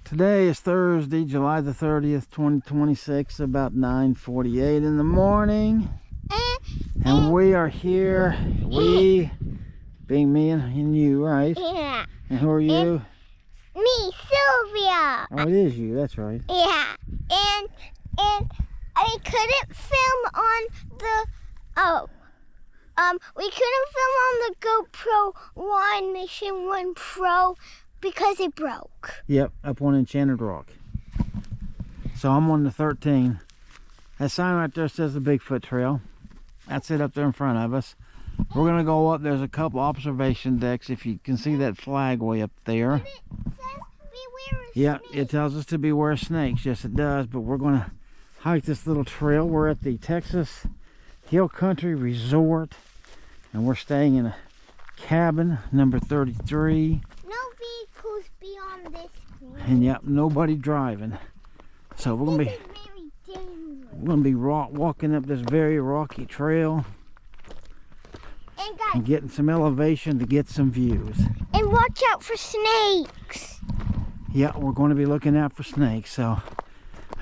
Today is Thursday, July the 30th, 2026, about 9:48 in the morning. And we are here, we, being me and you, right? Yeah. And who are you? Me, Sylvia. Oh, it is you, that's right. Yeah. And I couldn't film on the, we couldn't film on the GoPro 1 Mission 1 Pro because it broke. Yep, up on Enchanted Rock. So I'm on the 13. That sign right there says the Bigfoot Trail. That's it up there in front of us. We're going to go up. There's a couple observation decks. If you can see that flag way up there. And it says beware of Yeah, snakes. it tells us to beware of snakes. Yes, it does. But we're going to hike this little trail. We're at the Texas Hill Country Resort. And we're staying in a cabin, number 33. No vehicles beyond this point. And yep, nobody driving. So we're going to be... This is very dangerous. We're going to be walking up this very rocky trail And guys, and getting some elevation to get some views. and watch out for snakes. Yeah, we're going to be looking out for snakes. So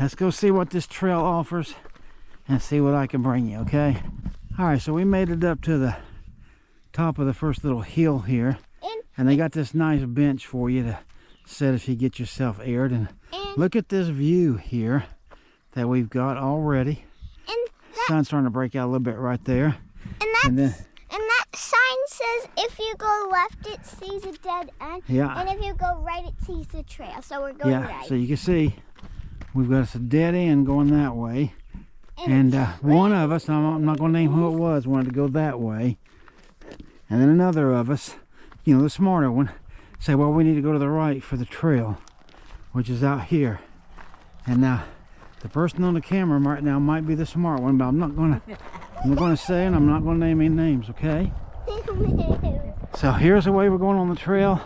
let's go see what this trail offers and see what I can bring you, okay? All right, so we made it up to the top of the first little hill here. And they got this nice bench for you to sit if you get yourself aired. And look at this view here that we've got already. And Sun's starting to break out a little bit right there. And then, that sign says if you go left, it sees a dead end. yeah. And if you go right, it sees the trail. So we're going Yeah, right. so you can see we've got us a dead end going that way. And one of us, I'm not going to name who it was, wanted to go that way. And then another of us, you know, the smarter one, say, well, we need to go to the right for the trail, which is out here. And now, the person on the camera right now might be the smart one, but I'm not going to say, and I'm not going to name any names, okay? So here's the way we're going on the trail.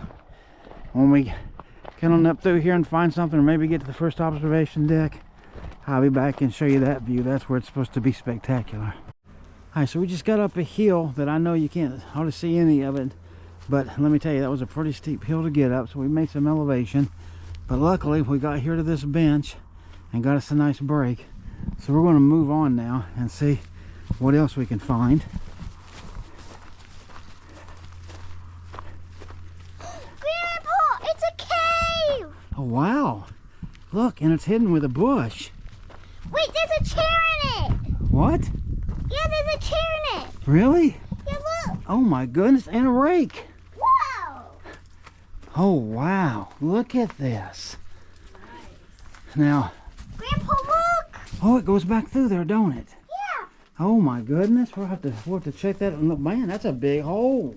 When we get on up through here and find something, or maybe get to the first observation deck, I'll be back and show you that view. That's where it's supposed to be spectacular. All right, so we just got up a hill that I know you can't hardly see any of it, but let me tell you, that was a pretty steep hill to get up, so we made some elevation. But luckily, we got here to this bench and got us a nice break. So we're going to move on now and see what else we can find. Grandpa, it's a cave. Oh, wow. Look, and it's hidden with a bush. Wait, there's a chair in it. What? Yeah, there's a chair in it. Really? Yeah, look. Oh my goodness, and a rake. Wow. Oh, wow. Look at this. Now, Grandpa, look. oh, it goes back through there, don't it? Yeah. Oh my goodness, we'll have to check that. Look, man, that's a big hole.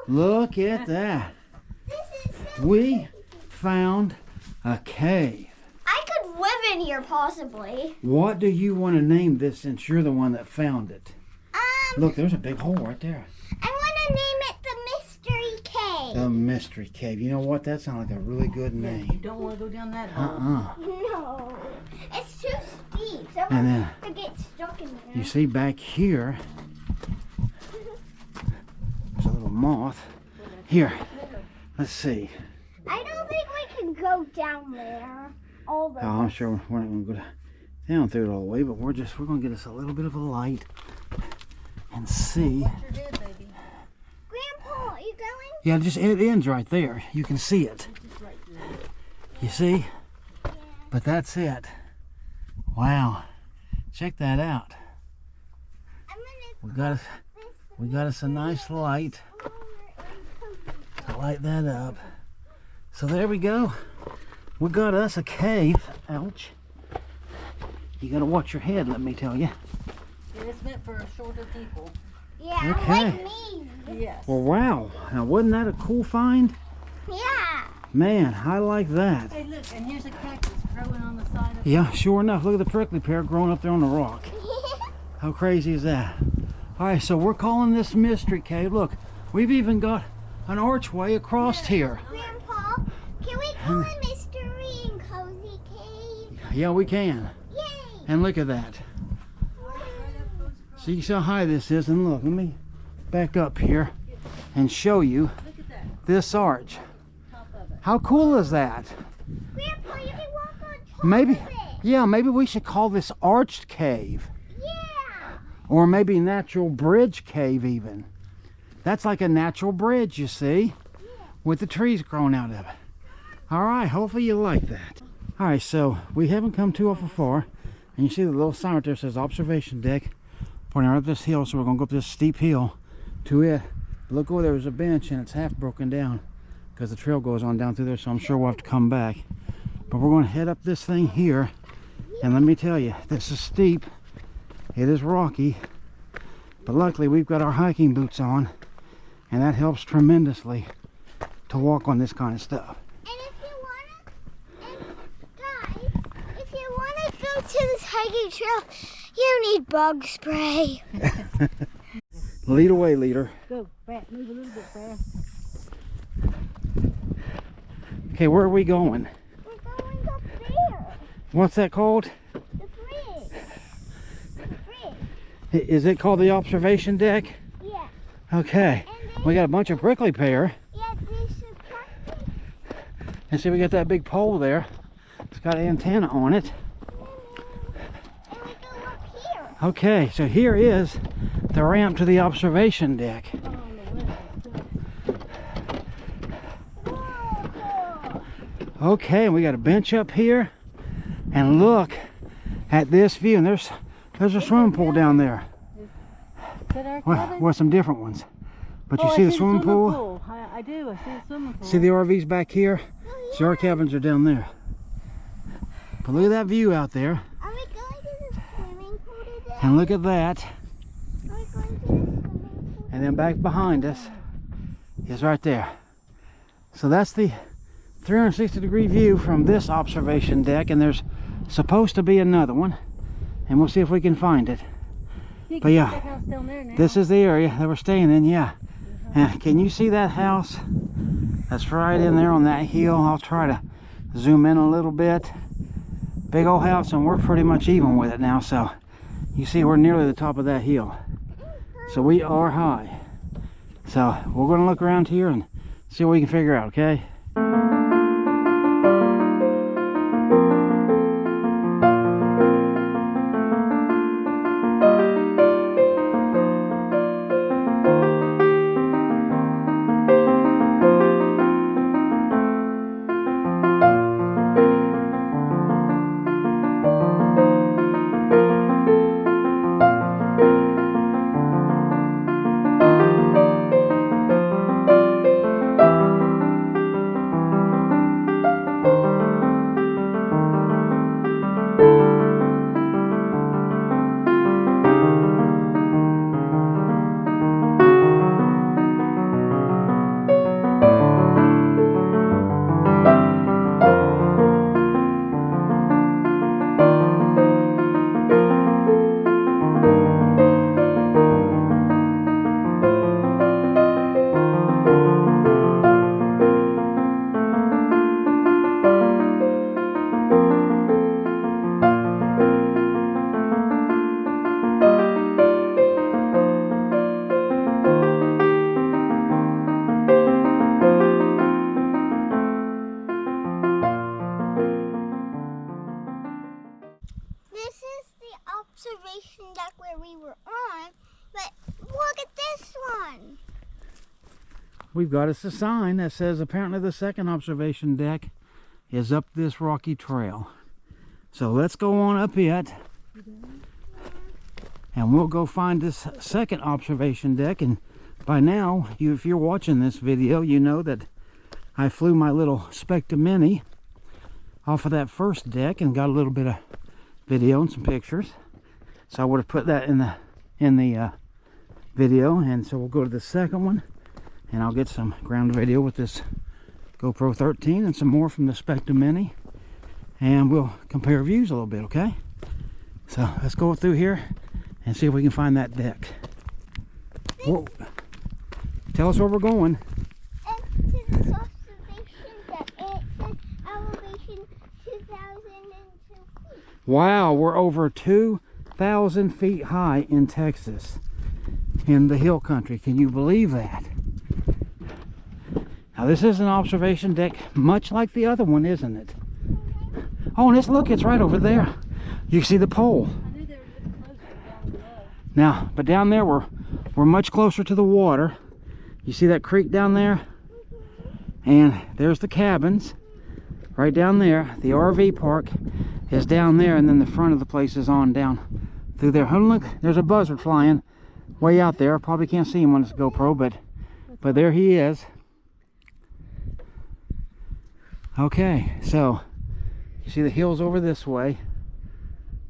Look at that. This is so We found a cave. I could live in here, possibly. What do you want to name this since you're the one that found it? Look, there's a big hole right there. I want to name it the Mystery Cave. The Mystery Cave. You know what? That sounds like a really good You name. don't want to go down that hole. No, it's too steep. So And then to get stuck in there. you see back here, there's a little moth. Here, let's see. I don't think we can go down there. All the Oh, I'm sure we're not going to go down through it all the way, but we're going to get us a little bit of a light and see. Sure did, baby. Grandpa, are you going? Yeah, just it ends right there. You can see it. Just right there. You see? Yeah. But that's it. Wow. Check that out. I'm We got us a nice light to light that up. So there we go. We got us a cave. Ouch. You gotta watch your head, let me tell you. Yeah, it's meant for shorter people. Yeah, Okay. like me. Yes. Well, wow. Now, wasn't that a cool find? Yeah. Man, I like that. Hey, look, and here's a cactus growing on the side of Yeah, sure enough. Look at the prickly pear growing up there on the rock. How crazy is that? All right, so we're calling this Mystery Cave. Look, we've even got an archway across here. Grandpa, can we call it Mystery and Cozy Cave? Yeah, we can. Yay. And look at that. See how high this is, and look, let me back up here and show you Look at that. this arch. Top of it. How cool is that? Grandpa, you can walk on top Maybe, of it. yeah, maybe we should call this arched cave. Yeah. Or maybe natural bridge cave even. That's like a natural bridge, you see, with the trees growing out of it. All right, hopefully you like that. All right, so we haven't come too awful far. And you see the little sign right there says observation deck. Pointing right up this hill, so we're gonna go up this steep hill to it. Look over there's a bench and it's half broken down because the trail goes on down through there, so I'm sure we'll have to come back. But we're gonna head up this thing here. And let me tell you, this is steep. It is rocky. But luckily we've got our hiking boots on. And that helps tremendously to walk on this kind of stuff. And if you wanna go to this hiking trail, you need bug spray. Lead away, leader. Go fast, move a little bit fast. Okay, where are we going? We're going up there. What's that called? The bridge. The bridge. Is it called the observation deck? Yeah. Okay. We got a bunch of prickly pear. Yeah, there's some cactus. And see, we got that big pole there. It's got an antenna on it. And we go up here. Okay, so here is the ramp to the observation deck. Okay, we got a bench up here. And look at this view. And there's a swimming pool down there. Is that our cabin? Well, some different ones. But you Oh, see I the swimming pool? I do. I see the swimming pool. See the RVs back here? See, our cabins are down there. But look at that view out there. Are we going to the swimming pool today? And look at that. Are we going to the swimming pool? And then back behind us is right there. So that's the 360-degree view from this observation deck. And there's supposed to be another one. And we'll see if we can find it. But yeah, that house down there now. this is the area that we're staying in, yeah. And can you see that house? That's right in there on that hill. I'll try to zoom in a little bit. Big old house, and we're pretty much even with it now. So you see we're nearly the top of that hill. So we are high. So we're going to look around here and see what we can figure out, okay? Observation deck where we were on, but look at this one. We've got us a sign that says apparently the second observation deck is up this rocky trail. So let's go on up it and we'll go find this second observation deck. And by now, if you're watching this video, you know that I flew my little Specta Mini off of that first deck and got a little bit of video and some pictures. So I would have put that in the video, and so we'll go to the second one, and I'll get some ground video with this GoPro 13 and some more from the Specta Mini, and we'll compare views a little bit, okay? So let's go through here and see if we can find that deck. Whoa. Tell us where we're going. To this observation deck, and it says elevation 2,002 feet. Wow, we're over 2,000 feet high in Texas, in the hill country. Can you believe that? Now this is an observation deck much like the other one, isn't it? Oh, and look, it's right over there. You can see the pole. I knew they were getting closer down below. Now, but down there we're much closer to the water. You see that creek down there? And there's the cabins right down there. The RV park is down there, and then the front of the place is on down through there. Oh, look, there's a buzzard flying way out there. Probably can't see him on this GoPro, but there he is. Okay, so you see the hills over this way.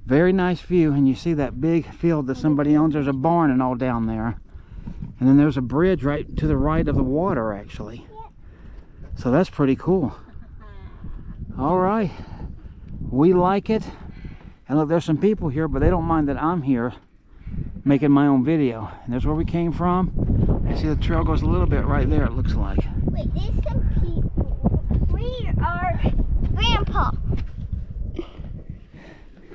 Very nice view, and you see that big field that somebody owns. There's a barn and all down there, and then there's a bridge right to the right of the water, actually. So that's pretty cool. All right, we like it. And look, there's some people here, but they don't mind that I'm here making my own video. And there's where we came from. And see the trail goes a little bit right there, it looks like. Wait, there's some people. We are Grandpa.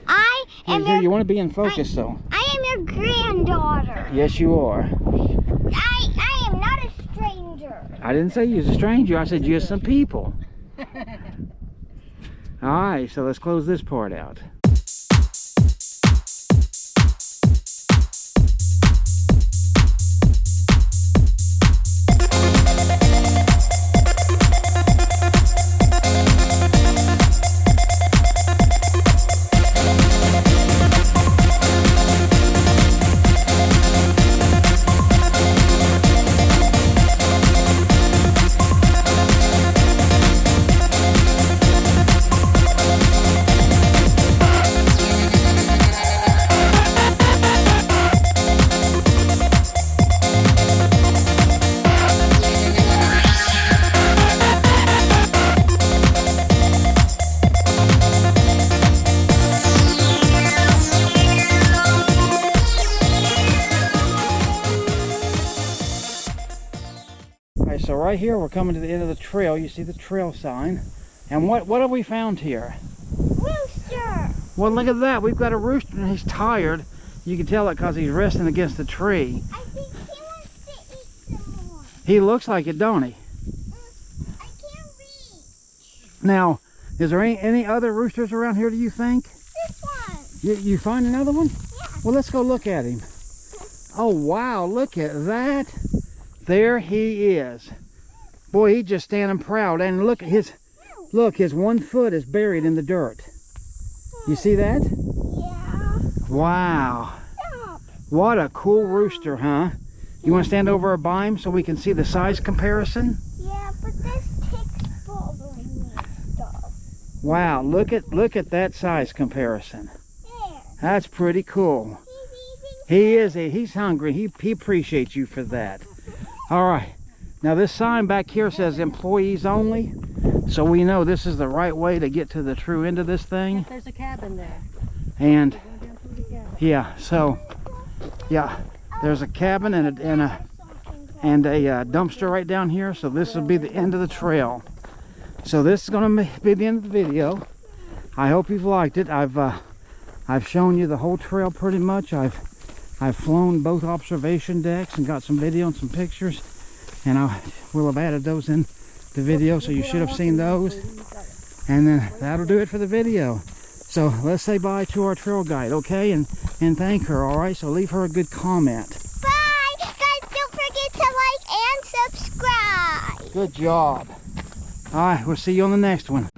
I am Here, you want to be in focus, though. I am your granddaughter. Yes, you are. I am not a stranger. I didn't say you was a stranger. I said you're some people. All right, so let's close this part out. So right here we're coming to the end of the trail. You see the trail sign. And what have we found here? Rooster. Well, look at that. We've got a rooster and he's tired. You can tell that because he's resting against the tree. I think he wants to eat some more. He looks like it, don't he? I can't reach. Now, is there any other roosters around here, do you think? This one. You find another one? Yeah. Well, let's go look at him. Oh, wow. Look at that. There he is. Boy, he's just standing proud. And look at his 1 foot is buried in the dirt. You see that? Yeah. Wow. Stop. What a cool rooster, huh? You want to stand over by him so we can see the size comparison? Yeah, but this tick's bothering me and stuff. Wow, look at that size comparison. There. That's pretty cool. He's hungry. He appreciates you for that. All right, now this sign back here says employees only, so we know this is the right way to get to the true end of this thing. There's a cabin there. And Go down through the cabin. yeah, so yeah, there's a cabin and a dumpster right down here. So this will be the end of the trail. So this is going to be the end of the video. I hope you've liked it. I've shown you the whole trail pretty much. I've flown both observation decks and got some video and some pictures, and I will have added those in the video, so you should have seen those. And then that'll do it for the video. So let's say bye to our trail guide, okay? And thank her, all right? So leave her a good comment. Bye! Guys, don't forget to like and subscribe. Good job. All right, we'll see you on the next one.